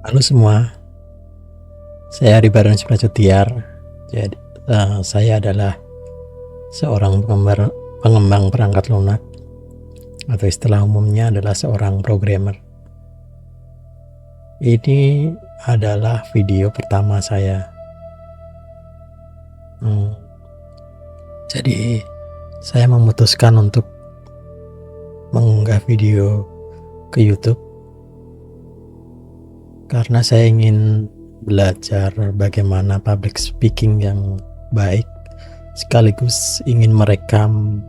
Halo semua, saya Aribaran Suprajotiar. Jadi, saya adalah seorang pengembang perangkat lunak, atau istilah umumnya adalah seorang programmer. Ini adalah video pertama saya. Jadi, saya memutuskan untuk mengunggah video ke YouTube karena saya ingin belajar bagaimana public speaking yang baik, sekaligus ingin merekam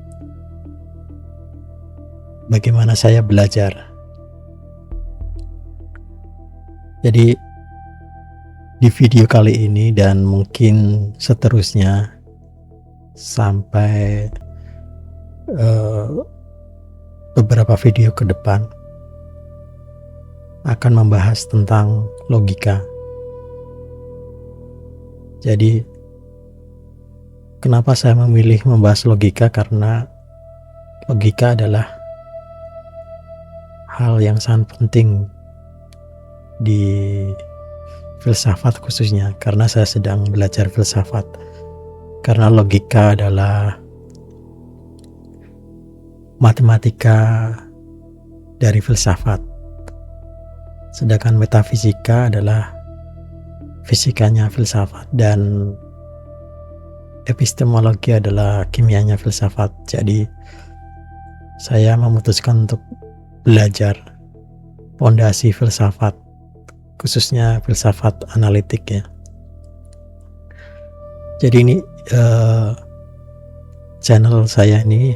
bagaimana saya belajar. Jadi di video kali ini dan mungkin seterusnya sampai beberapa video ke depan akan membahas tentang logika. Jadi kenapa saya memilih membahas logika? Karena logika adalah hal yang sangat penting di filsafat, khususnya karena saya sedang belajar filsafat. Karena logika adalah matematika dari filsafat, sedangkan metafisika adalah fisikanya filsafat, dan epistemologi adalah kimianya filsafat. Jadi saya memutuskan untuk belajar fondasi filsafat, khususnya filsafat analitik ya. Jadi ini channel saya ini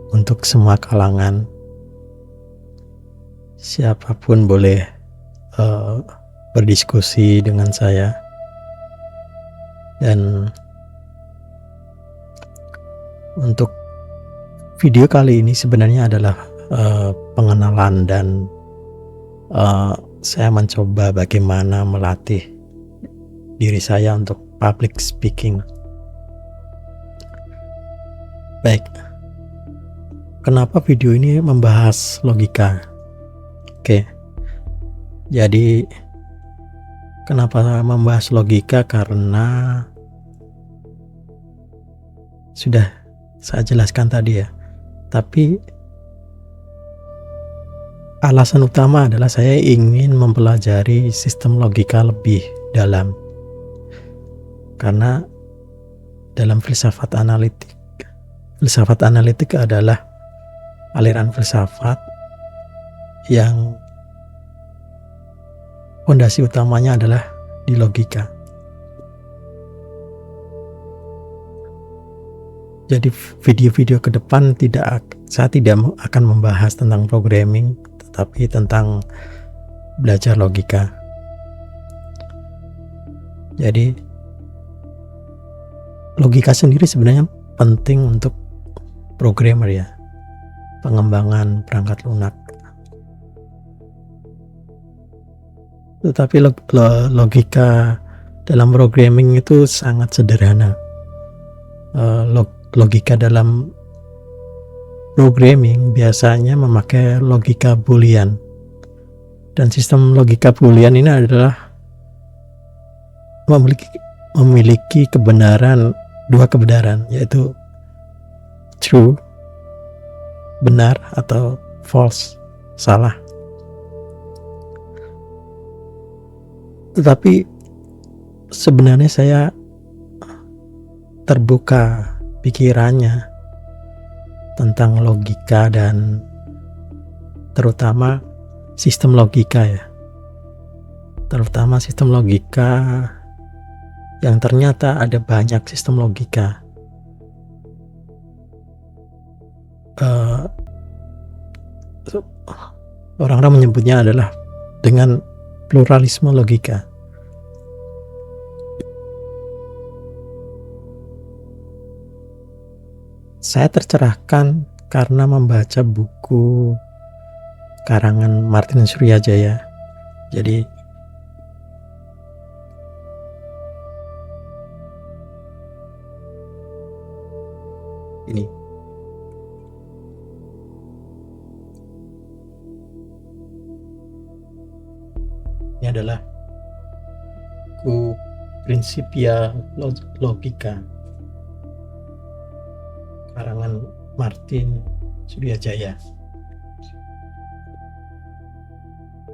untuk semua kalangan, siapapun boleh berdiskusi dengan saya. Dan untuk video kali ini sebenarnya adalah pengenalan, dan saya mencoba bagaimana melatih diri saya untuk public speaking. Baik, kenapa video ini membahas logika? Oke, jadi kenapa membahas logika? Karena sudah saya jelaskan tadi ya, tapi alasan utama adalah saya ingin mempelajari sistem logika lebih dalam. Karena dalam filsafat analitik adalah aliran filsafat yang fondasi utamanya adalah di logika. Jadi video-video ke depan saya tidak akan membahas tentang programming, tetapi tentang belajar logika. Jadi logika sendiri sebenarnya penting untuk programmer ya, pengembangan perangkat lunak. Tetapi logika dalam programming itu sangat sederhana. Logika dalam programming biasanya memakai logika Boolean, dan sistem logika Boolean ini adalah memiliki dua kebenaran, yaitu true, benar, atau false, salah. Tetapi sebenarnya saya terbuka pikirannya tentang logika, dan terutama sistem logika ya. Terutama sistem logika yang ternyata ada banyak sistem logika. Orang-orang menyebutnya adalah dengan pluralisme logika. Saya tercerahkan karena membaca buku karangan Martin Suryajaya. Jadi ini ini adalah buku Principia Logica karangan Martin Suryajaya.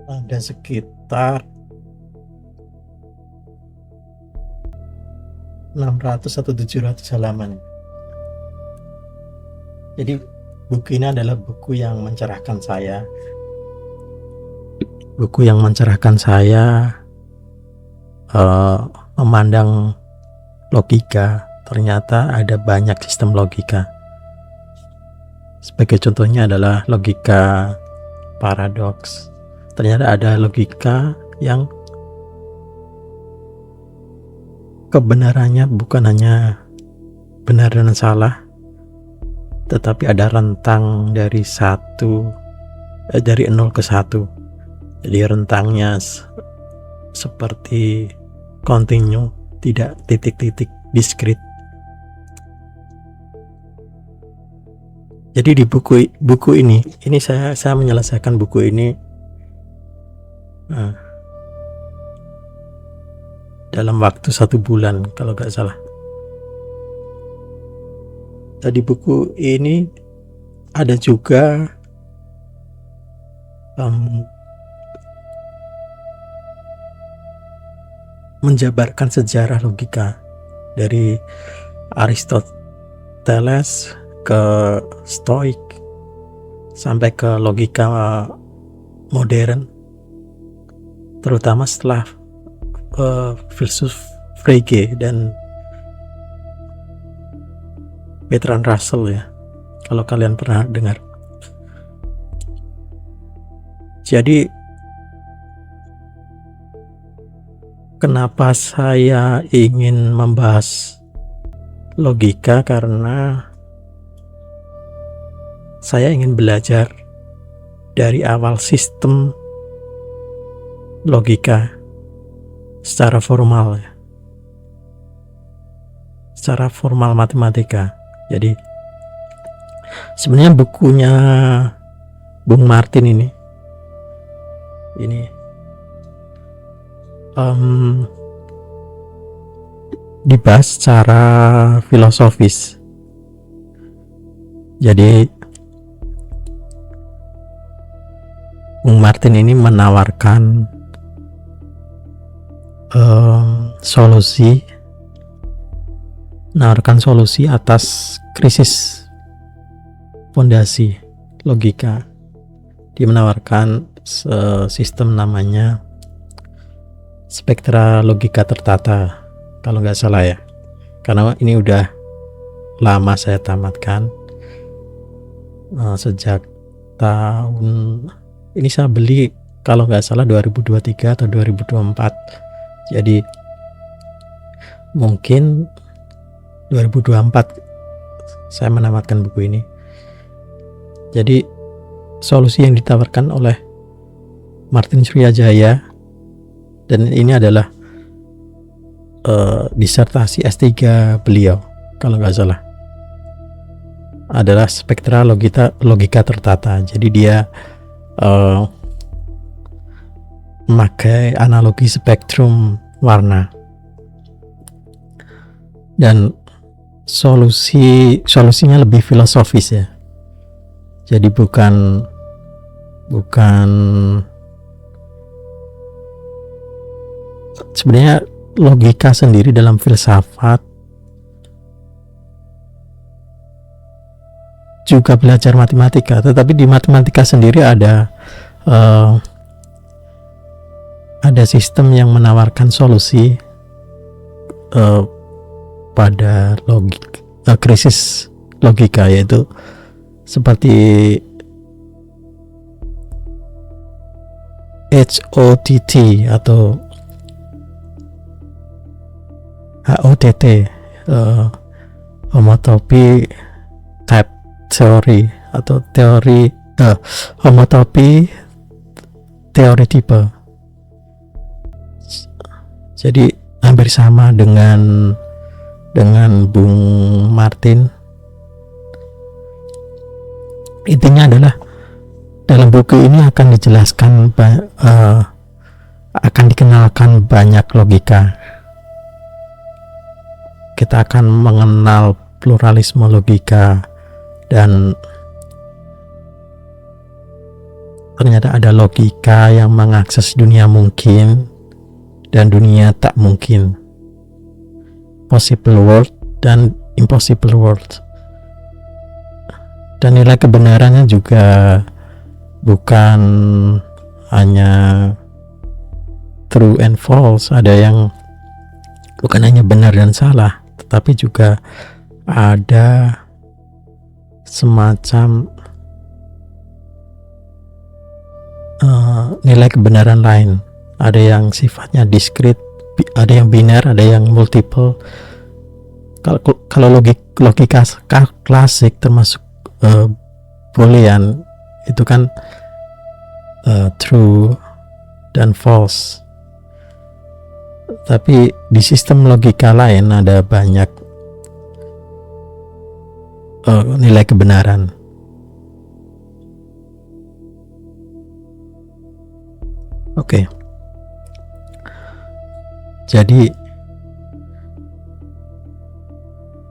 Ada sekitar 600 atau 700 halaman. Jadi buku ini adalah buku yang mencerahkan saya. Buku yang mencerahkan saya memandang logika. Ternyata ada banyak sistem logika. Sebagai contohnya adalah logika paradoks. Ternyata ada logika yang kebenarannya bukan hanya benar dan salah, tetapi ada rentang dari 0 ke 1. Jadi rentangnya seperti kontinu, tidak titik-titik, diskrit. Jadi di buku ini saya menyelesaikan buku ini dalam waktu 1 bulan kalau nggak salah. Di buku ini ada juga menjabarkan sejarah logika dari Aristoteles ke Stoik sampai ke logika modern, terutama setelah filsuf Frege dan Bertrand Russell ya, kalau kalian pernah dengar. Jadi kenapa saya ingin membahas logika? Karena saya ingin belajar dari awal sistem logika secara formal ya. Secara formal matematika. Jadi sebenarnya bukunya Bung Martin ini dibahas secara filosofis. Jadi Bung Martin ini menawarkan solusi atas krisis fondasi logika. Dia menawarkan sistem namanya spektra logika tertata kalau nggak salah ya, karena ini udah lama saya tamatkan. Sejak tahun ini saya beli kalau nggak salah 2023 atau 2024. Jadi mungkin 2024 saya menamatkan buku ini. Jadi solusi yang ditawarkan oleh Martin Suryajaya, dan ini adalah disertasi S3 beliau kalau nggak salah, adalah spektra logika tertata. Jadi dia memakai analogi spektrum warna, dan solusinya lebih filosofis ya. Jadi bukan sebenarnya logika sendiri dalam filsafat juga belajar matematika, tetapi di matematika sendiri ada sistem yang menawarkan solusi pada krisis logika, yaitu seperti HOTT atau HOTT, homotopy type theory atau teori homotopy teori tipe. Jadi hampir sama dengan Bung Martin. Intinya adalah dalam buku ini akan dijelaskan akan dikenalkan banyak logika. Kita akan mengenal pluralisme logika, dan ternyata ada logika yang mengakses dunia mungkin dan dunia tak mungkin, possible world dan impossible world. Dan nilai kebenarannya juga bukan hanya true and false, ada yang bukan hanya benar dan salah, tetapi juga ada semacam nilai kebenaran lain. Ada yang sifatnya discrete, ada yang biner, ada yang multiple. Kalau logika klasik termasuk Boolean itu kan true dan false. Tapi di sistem logika lain ada banyak nilai kebenaran. Oke. Jadi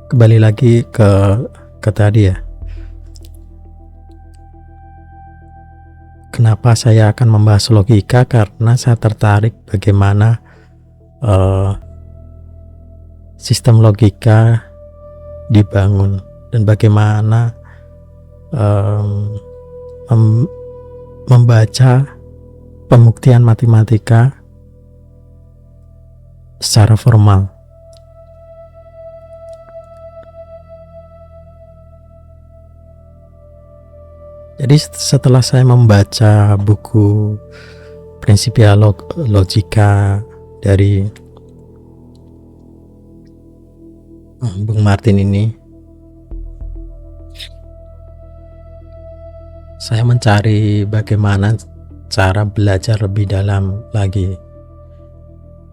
kembali lagi ke tadi ya. Kenapa saya akan membahas logika? Karena saya tertarik bagaimana sistem logika dibangun dan bagaimana membaca pembuktian matematika secara formal. Jadi setelah saya membaca buku Principia Logica dari Bung Martin ini, saya mencari bagaimana cara belajar lebih dalam lagi.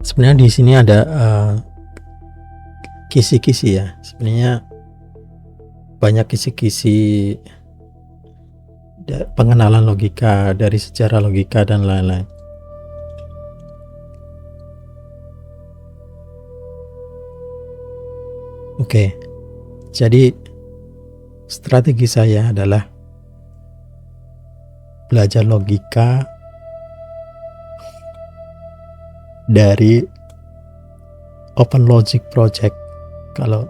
Sebenarnya di sini ada kisi-kisi ya. Sebenarnya banyak kisi-kisi pengenalan logika, dari sejarah logika dan lain-lain. Oke, jadi strategi saya adalah belajar logika dari Open Logic Project. Kalau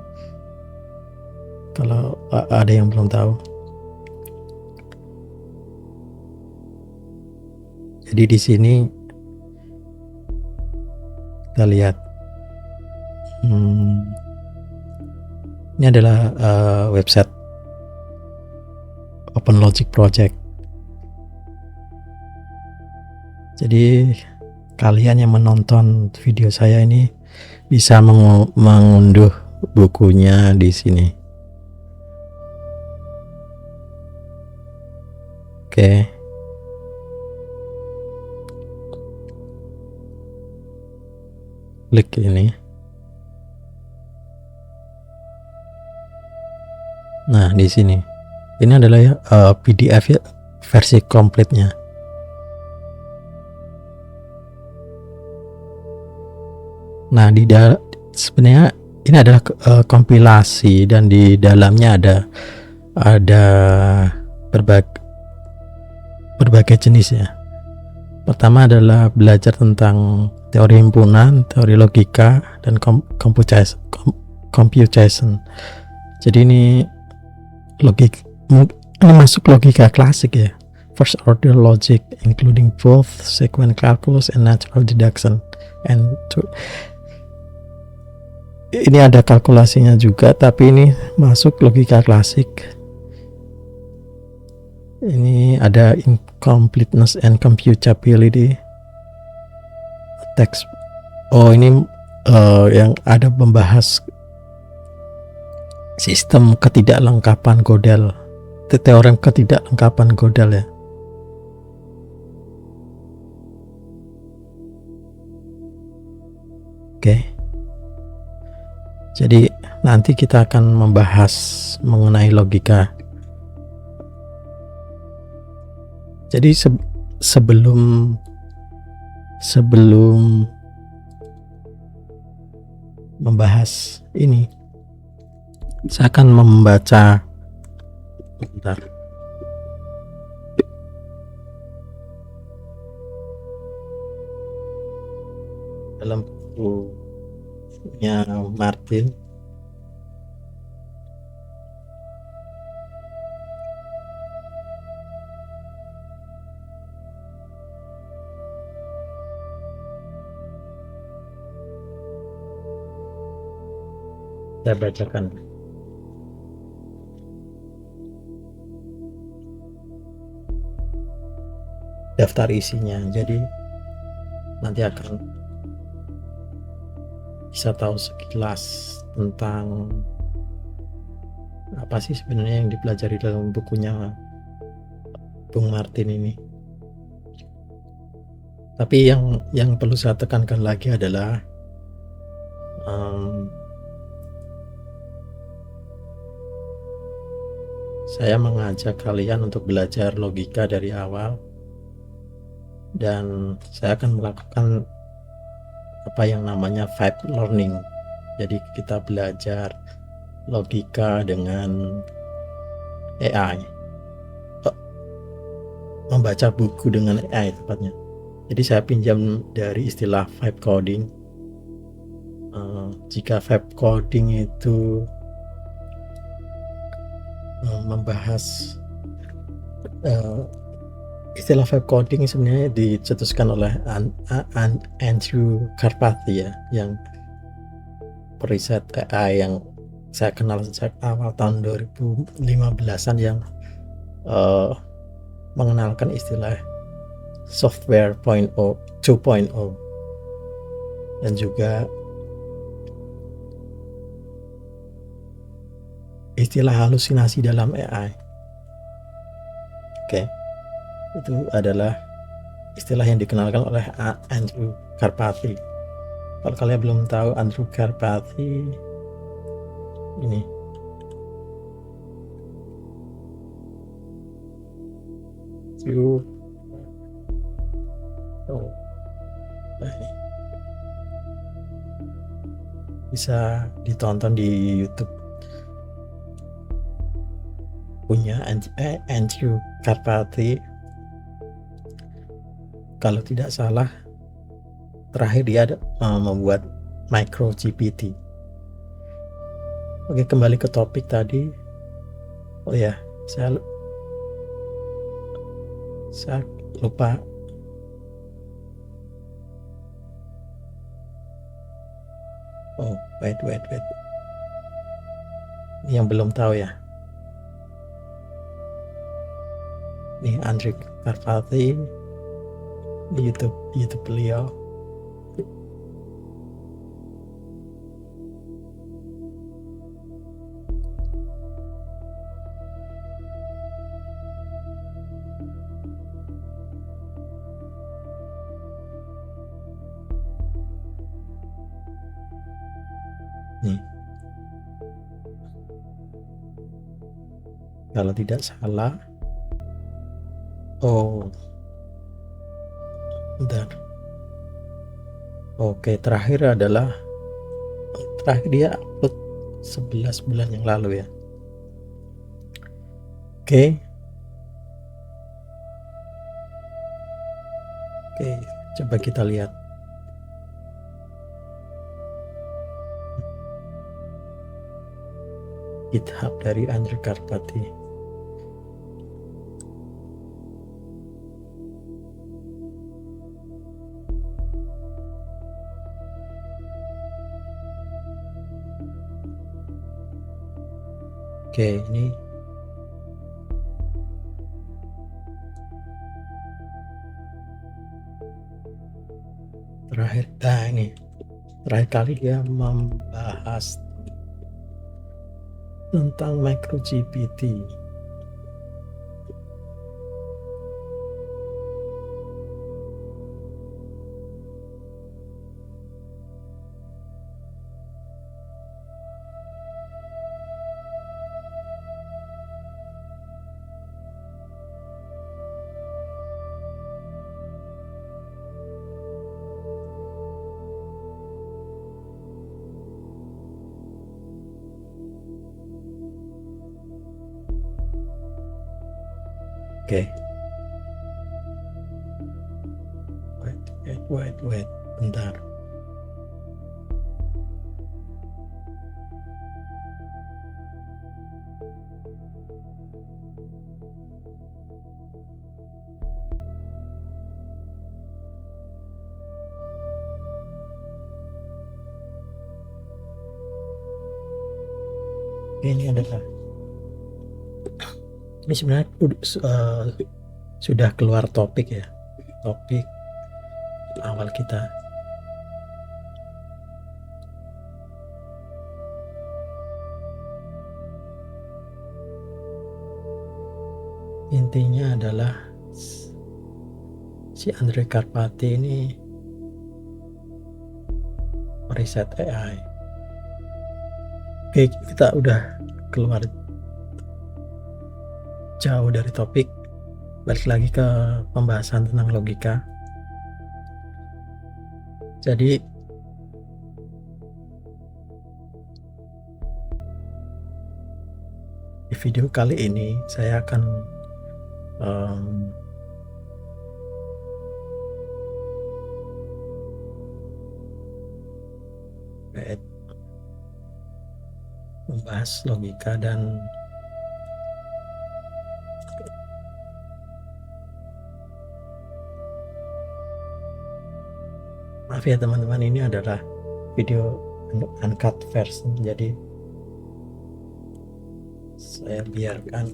ada yang belum tahu. Jadi di sini kita lihat, ini adalah website Open Logic Project. Jadi kalian yang menonton video saya ini bisa mengunduh bukunya di sini. Oke. Klik ini. Nah, di sini. Ini adalah PDF ya, versi komplitnya. Nah, sebenarnya ini adalah kompilasi, dan di dalamnya ada berbagai jenis ya. Pertama adalah belajar tentang teori himpunan, teori logika, dan computation. Jadi ini masuk logika klasik ya. First order logic, including both sequential calculus and natural deduction. Ini ada kalkulasinya juga, tapi ini masuk logika klasik. Ini ada incompleteness and computability. Teks. Oh, ini yang ada membahas sistem ketidaklengkapan Gödel, teorem ketidaklengkapan Gödel ya. Oke. Jadi nanti kita akan membahas mengenai logika. Jadi sebelum sebelum membahas ini, saya akan membaca bentar. Dalam bukunya Martin, saya bacakan. Daftar isinya, jadi nanti akan bisa tahu sekilas tentang apa sih sebenarnya yang dipelajari dalam bukunya Bung Martin ini. Tapi yang perlu saya tekankan lagi adalah saya mengajak kalian untuk belajar logika dari awal, dan saya akan melakukan apa yang namanya vibe learning. Jadi kita belajar logika dengan AI, membaca buku dengan AI tepatnya. Jadi saya pinjam dari istilah vibe coding. Jika vibe coding itu membahas istilah vibe coding sebenarnya dicetuskan oleh Andrew Karpathy ya, yang periset AI yang saya kenal sejak awal tahun 2015-an, yang mengenalkan istilah software 2.0 dan juga istilah halusinasi dalam AI. Oke. Itu adalah istilah yang dikenalkan oleh Andrew Karpathy. Kalau kalian belum tahu Andrew Karpathy, ini bisa ditonton di YouTube punya Andrew Karpathy. Kalau tidak salah, terakhir dia membuat Micro GPT. Oke, kembali ke topik tadi. Oh ya, saya lupa. Oh, wait. Ini yang belum tahu ya. Nih Andrew Karpathy di YouTube beliau. Nih, kalau tidak salah, bentar. Oke, terakhir dia upload 11 bulan yang lalu ya. Oke, coba kita lihat. GitHub dari Andrew Karpathy. Oke, ini terakhir kali dia membahas tentang Micro GPT. Oke. Wait, bentar. Ini sebenarnya sudah keluar topik ya, topik awal kita. Intinya adalah si Andrej Karpathy ini riset AI. Oke, kita udah keluar jauh dari topik, balik lagi ke pembahasan tentang logika. Jadi di video kali ini saya akan membahas logika dan maaf ya teman-teman, ini adalah video uncut version, jadi saya biarkan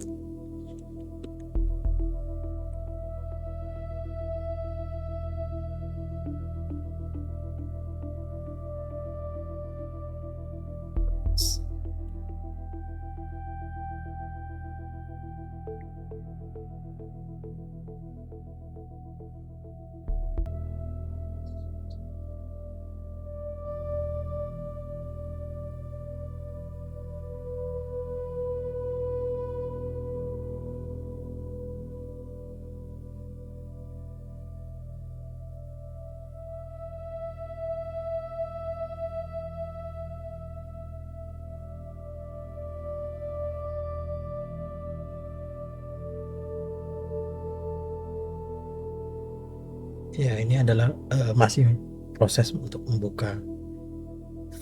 ya. Ini adalah masih proses untuk membuka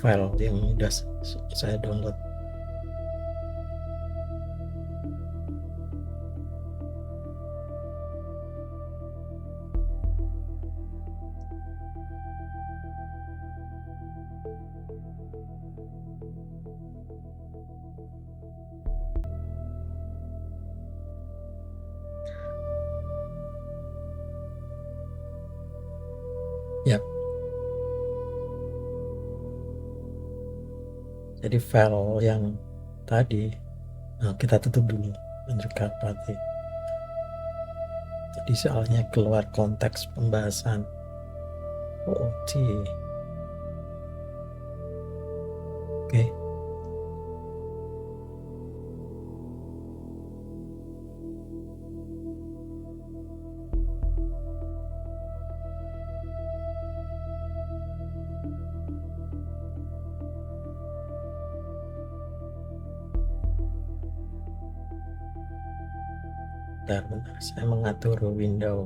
file yang sudah saya download. Ya. Jadi file yang tadi kita tutup dulu, Andrej Karpathy. Jadi soalnya keluar konteks pembahasan OOT. Oke. Bentar, saya mengatur window.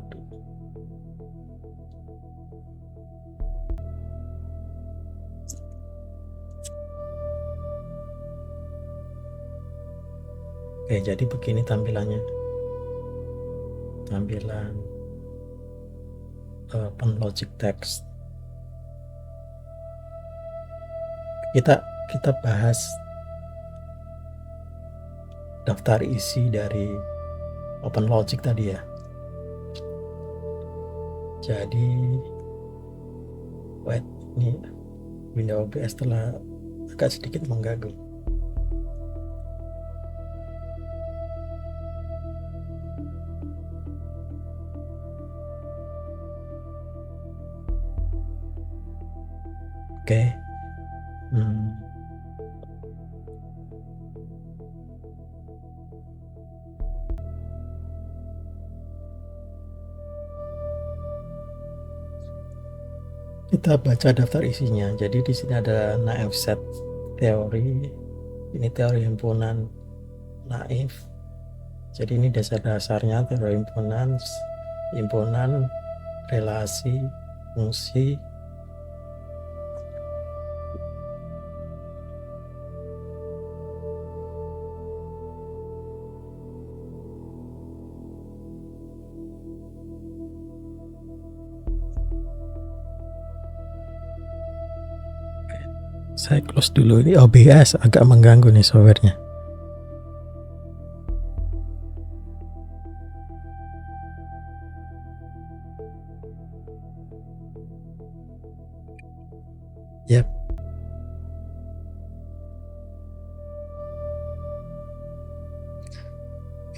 Oke, jadi begini tampilannya. Tampilan open logic text. Kita bahas daftar isi dari open logic tadi ya. Jadi ini window OBS telah agak sedikit mengganggu. Oke. Kita baca daftar isinya. Jadi di sini ada naive set teori. Ini teori himpunan naive. Jadi ini dasar-dasarnya teori himpunan, relasi, fungsi. Saya close dulu, ini OBS agak mengganggu nih softwarenya. Yap.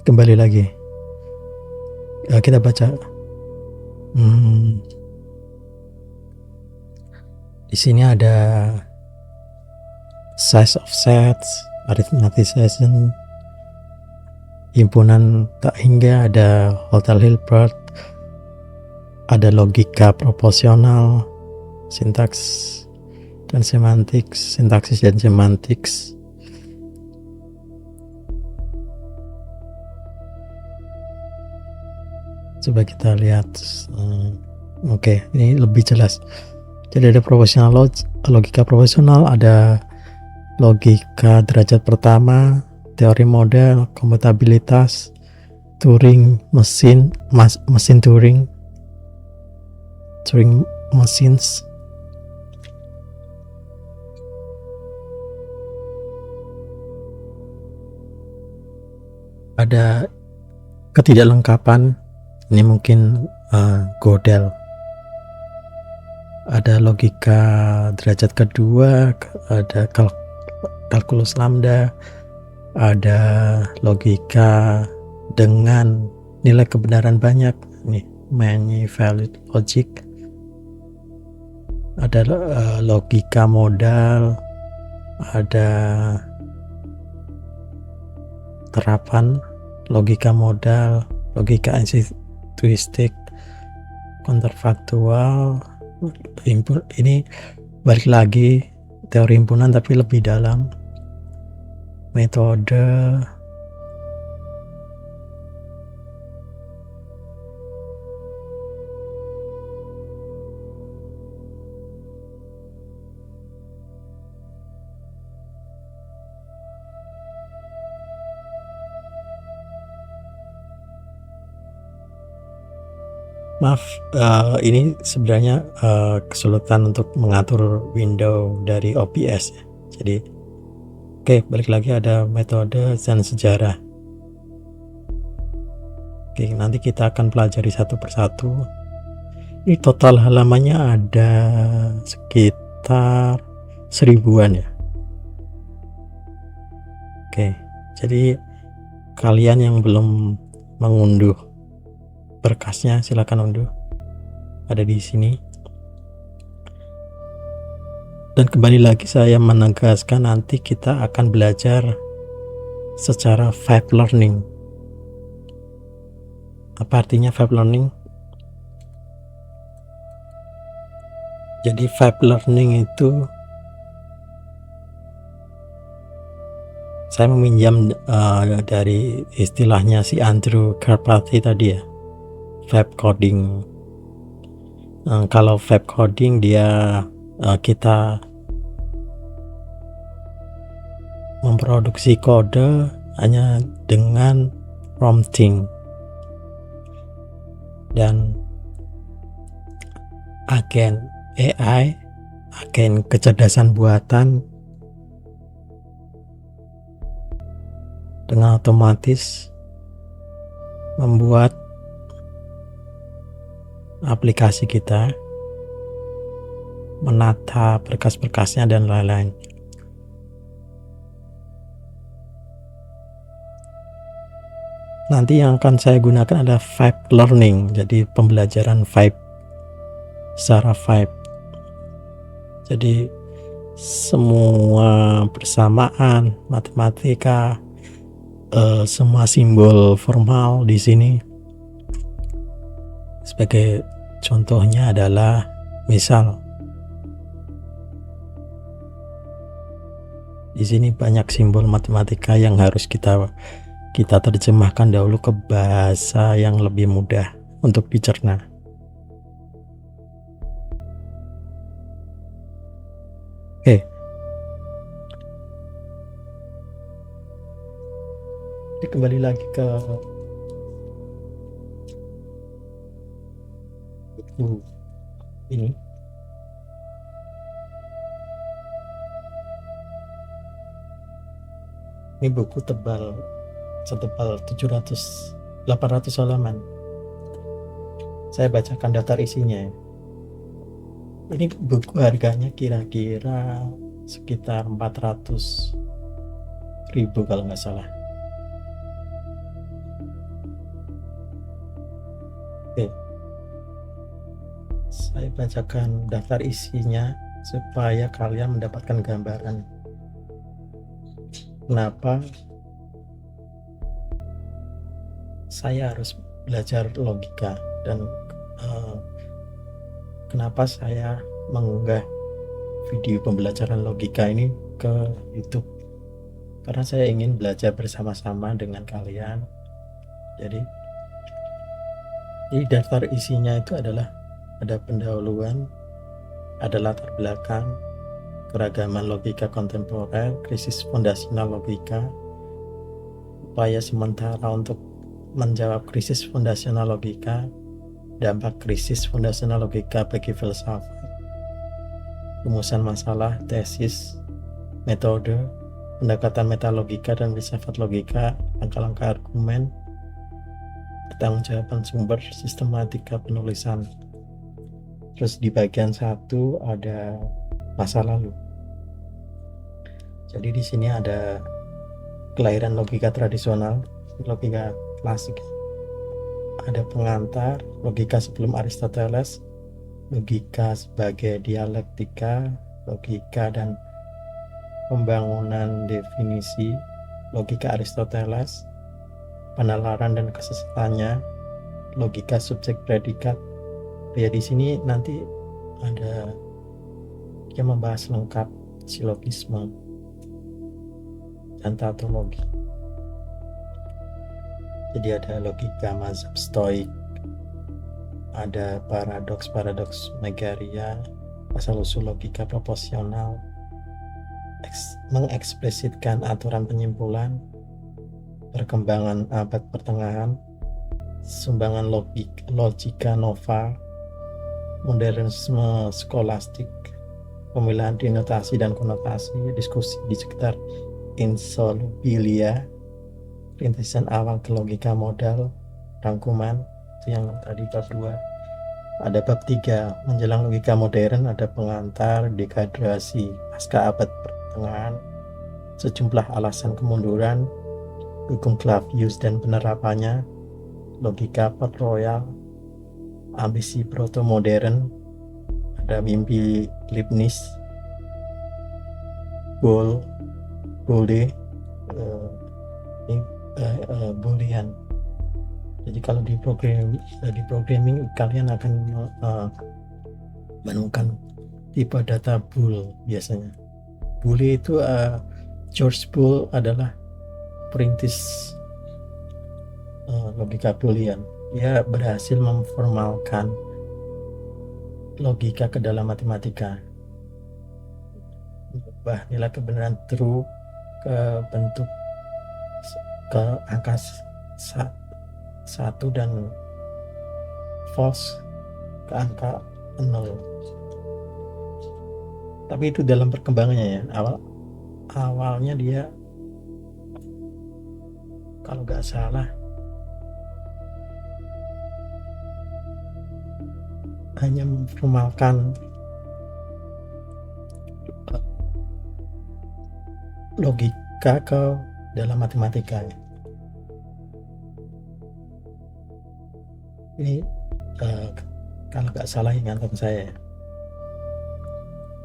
Kembali lagi. Kita baca. Di sini ada size of sets, arithmetization, himpunan tak hingga, ada Hotel Hilbert, ada logika proporsional, sintaksis dan semantics. Coba kita lihat. Oke, ini lebih jelas. Jadi ada logika proporsional, ada logika derajat pertama, teori model, komputabilitas, Turing mesin Turing machines, ada ketidaklengkapan, ini mungkin Gödel. Ada logika derajat kedua, ada kalkulus lambda, ada logika dengan nilai kebenaran banyak, nih many valued logic, ada logika modal, ada terapan logika modal, logika instituistik, kontrafaktual. Ini balik lagi teori himpunan tapi lebih dalam, metode, maaf, ini sebenarnya kesulitan untuk mengatur window dari OBS ya. Jadi oke, balik lagi ada metode dan sejarah. Oke, nanti kita akan pelajari satu persatu. Ini total halamannya ada sekitar 1000-an ya. Oke, jadi kalian yang belum mengunduh berkasnya silakan unduh, ada di sini. Dan kembali lagi saya menegaskan, nanti kita akan belajar secara vibe learning. Apa artinya vibe learning? Jadi vibe learning itu saya meminjam dari istilahnya si Andrew Karpathy tadi ya, vibe coding. Kalau vibe coding dia kita memproduksi kode hanya dengan prompting, dan agen AI, agen kecerdasan buatan dengan otomatis membuat aplikasi kita, menata berkas-berkasnya dan lain-lain. Nanti yang akan saya gunakan adalah vibe learning, jadi pembelajaran vibe secara vibe. Jadi semua persamaan matematika, semua simbol formal di sini. Sebagai contohnya adalah misal di sini banyak simbol matematika yang harus kita kita terjemahkan dahulu ke bahasa yang lebih mudah untuk dicerna. Oke. Jadi kembali lagi ke buku ini. Ini buku setebal 800 halaman. Saya bacakan daftar isinya. Ini buku harganya kira-kira sekitar 400.000 kalau nggak salah. Oke, saya bacakan daftar isinya supaya kalian mendapatkan gambaran kenapa saya harus belajar logika dan kenapa saya mengunggah video pembelajaran logika ini ke YouTube, karena saya ingin belajar bersama-sama dengan kalian. Jadi daftar isinya itu adalah ada pendahuluan, ada latar belakang, keragaman logika kontemporer, krisis fondasional logika, upaya sementara untuk menjawab krisis fondasional logika, dampak krisis fondasional logika bagi filsafat, rumusan masalah, tesis, metode, pendekatan metalogika dan filsafat logika, langkah-langkah argumen, pertanggungjawaban sumber, sistematika penulisan. Terus di bagian 1 ada masa lalu. Jadi di sini ada kelahiran logika tradisional, logika klasik. Ada pengantar, logika sebelum Aristoteles, logika sebagai dialektika, logika dan pembangunan definisi, logika Aristoteles, penalaran dan kesesatannya, logika subjek predikat. Ya di sini nanti ada yang membahas lengkap silogisme dan tautologi. Jadi ada logika mazhab stoik, ada paradoks Megaria, asal-usul logika proporsional, mengeksplisitkan aturan penyimpulan, perkembangan abad pertengahan, sumbangan logika nova, modernisme skolastik, pemilahan denotasi dan konotasi, diskusi di sekitar insolubilia, rintisan awal ke logika modal, rangkuman, itu yang tadi bab 2. Ada bab 3, menjelang logika modern, ada pengantar, degraduasi pasca abad pertengahan, sejumlah alasan kemunduran, hukum Clavius dan penerapannya, logika Port Royal, ambisi proto-modern, ada mimpi Leibniz, Boolean. Jadi kalau di programming kalian akan menemukan tipe data bool biasanya. Boole itu George Boole adalah perintis logika Boolean. Dia berhasil memformalkan logika ke dalam matematika, mengubah nilai kebenaran true ke bentuk ke angka 1 dan false ke angka 0. Tapi itu dalam perkembangannya ya. Awalnya dia kalau nggak salah hanya memformalkan logika ke dalam matematika. Ini kalau nggak salah ingatan saya.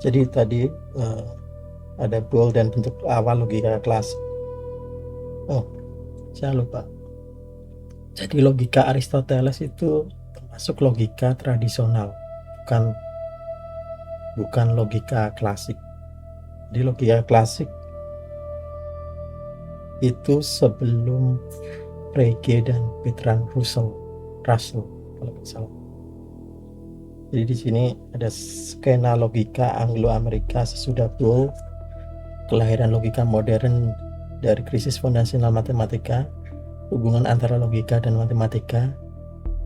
Jadi tadi ada Boole dan bentuk awal logika klasik. Oh, saya lupa. Jadi logika Aristoteles itu termasuk logika tradisional, bukan logika klasik. Di logika klasik itu sebelum Frege dan Bertrand Russell kalau nggak salah. Jadi di sini ada skena logika Anglo-Amerika sesudah Boole, kelahiran logika modern dari krisis fondasional matematika, hubungan antara logika dan matematika,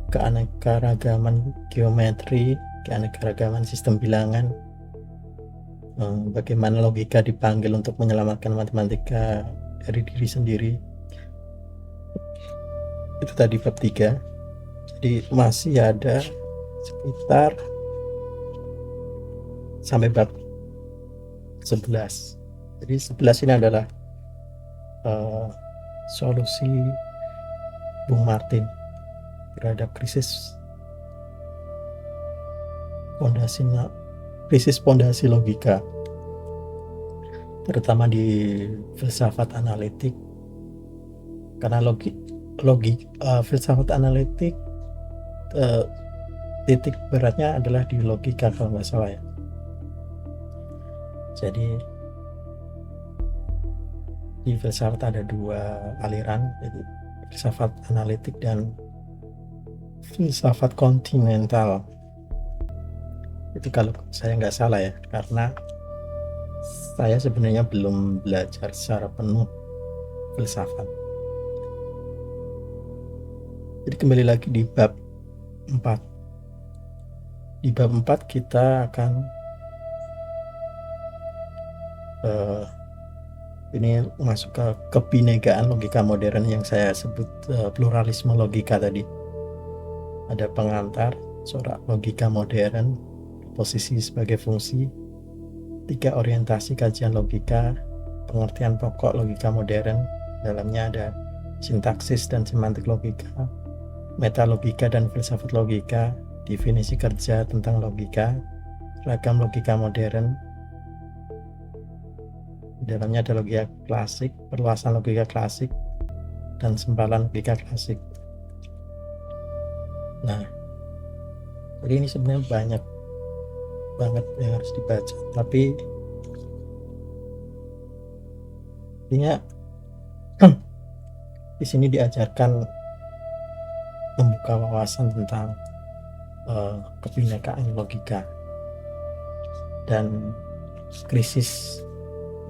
keanekaragaman geometri, keanekaragaman sistem bilangan, bagaimana logika dipanggil untuk menyelamatkan matematika dari diri sendiri. Itu tadi bab 3. Jadi masih ada sekitar sampai bab 11. Jadi 11 ini adalah solusi Bung Martin terhadap krisis fondasi logika, terutama di filsafat analitik, karena filsafat analitik titik beratnya adalah di logika kalau nggak salah ya. Jadi di filsafat ada 2 aliran, jadi filsafat analitik dan filsafat kontinental. Itu kalau saya nggak salah ya, karena saya sebenarnya belum belajar secara penuh filsafat. Jadi kembali lagi di bab 4. Di bab 4 kita akan ini masuk ke kebinekaan logika modern yang saya sebut pluralisme logika tadi. Ada pengantar, corak logika modern, posisi sebagai fungsi, 3 orientasi kajian logika, pengertian pokok logika modern, dalamnya ada sintaksis dan semantik logika, metalogika dan filsafat logika, definisi kerja tentang logika, ragam logika modern. Di dalamnya ada logika klasik, perluasan logika klasik, dan sempalan logika klasik. Nah, jadi ini sebenarnya banyak banget yang harus dibaca, tapi intinya di sini diajarkan membuka wawasan tentang kebinekaan logika dan krisis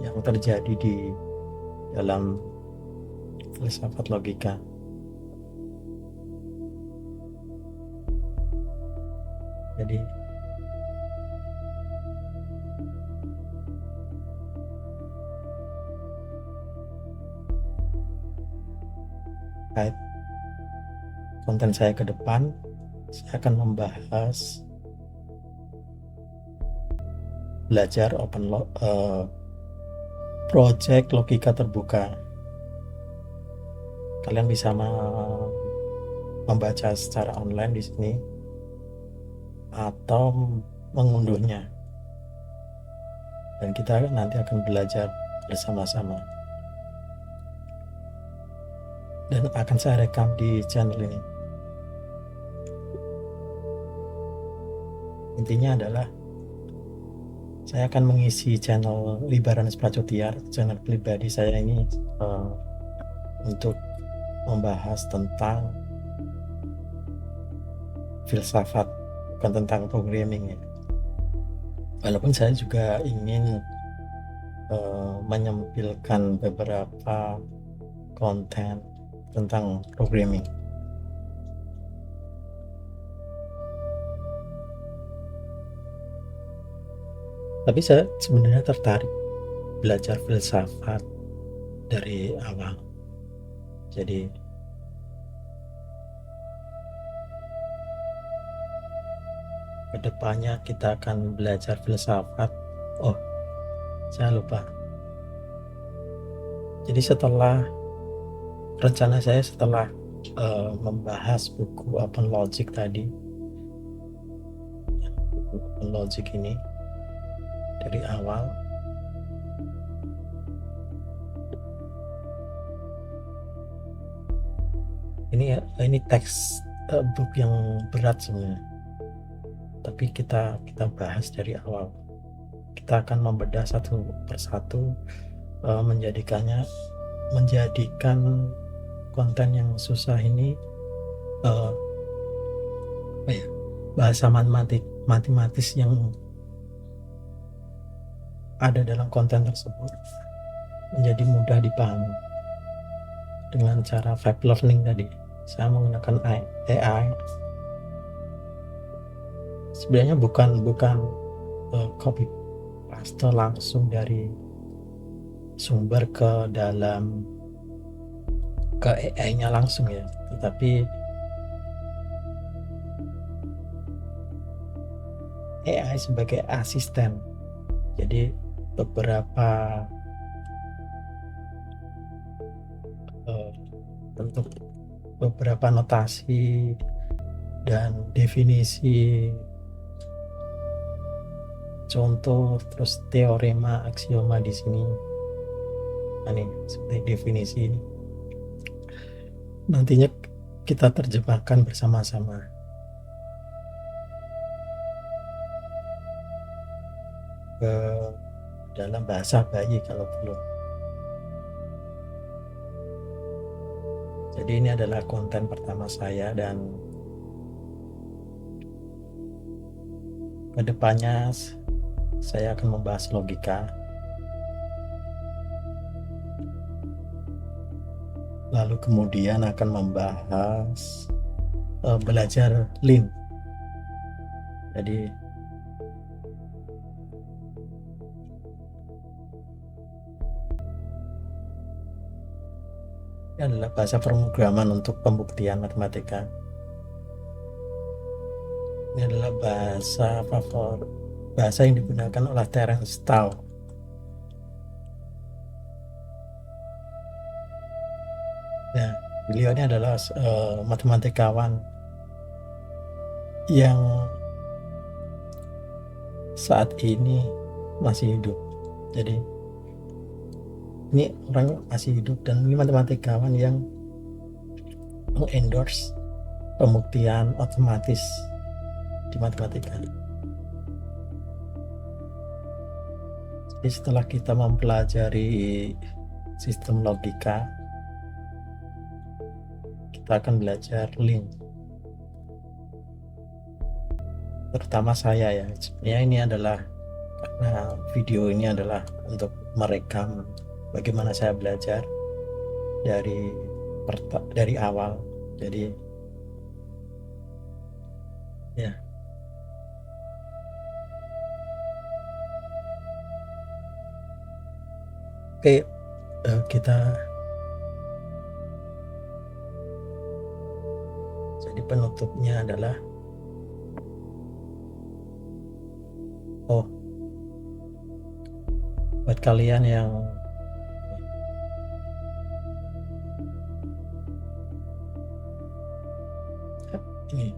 yang terjadi di dalam filsafat logika. Jadi konten saya ke depan, saya akan membahas belajar project logika terbuka. Kalian bisa membaca secara online di sini atau mengunduhnya, dan kita nanti akan belajar bersama-sama, dan akan saya rekam di channel ini. Intinya adalah saya akan mengisi channel Libaranus Pracotiar, channel pribadi saya ini, untuk membahas tentang filsafat, bukan tentang programming ya. Walaupun saya juga ingin menyempilkan beberapa konten tentang programming. Tapi saya sebenarnya tertarik belajar filsafat dari awal. Jadi kedepannya kita akan belajar filsafat. Oh, saya lupa. Jadi rencana saya setelah membahas buku Open Logic tadi, Open Logic ini dari awal, ini teks book yang berat sebenarnya, tapi kita bahas dari awal. Kita akan membedah satu persatu, menjadikannya menjadikan konten yang susah ini apa ya, bahasa matematis yang ada dalam konten tersebut menjadi mudah dipahami dengan cara vibe learning tadi. Saya menggunakan AI. Sebenarnya bukan copy paste langsung dari sumber ke AI-nya langsung ya, tetapi AI sebagai asisten. Jadi beberapa bentuk beberapa notasi dan definisi, contoh, terus teorema, aksioma di sini. Nah, ini seperti definisi ini. Nantinya kita terjemahkan bersama-sama. Ke dalam bahasa bayi kalau perlu. Jadi ini adalah konten pertama saya, dan kedepannya saya akan membahas logika, lalu kemudian akan membahas belajar Lean. Jadi ini adalah bahasa pemrograman untuk pembuktian matematika. Ini adalah bahasa yang digunakan oleh Terence Tao. Ya, beliau ini adalah matematikawan yang saat ini masih hidup. Jadi ini orang masih hidup, dan ini matematikawan yang mengendorse pembuktian otomatis di matematika. Jadi setelah kita mempelajari sistem logika, kita akan belajar Lean. Terutama saya ya, sebenarnya ini adalah karena video ini adalah untuk merekam bagaimana saya belajar dari awal. Jadi ya, oke, kita jadi penutupnya adalah buat kalian yang ini,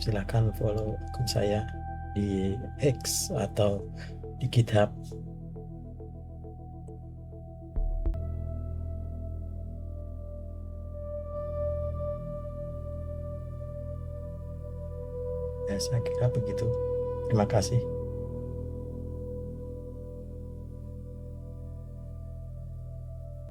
silakan follow akun saya di X atau di GitHub. Ya, saya kira begitu. Terima kasih.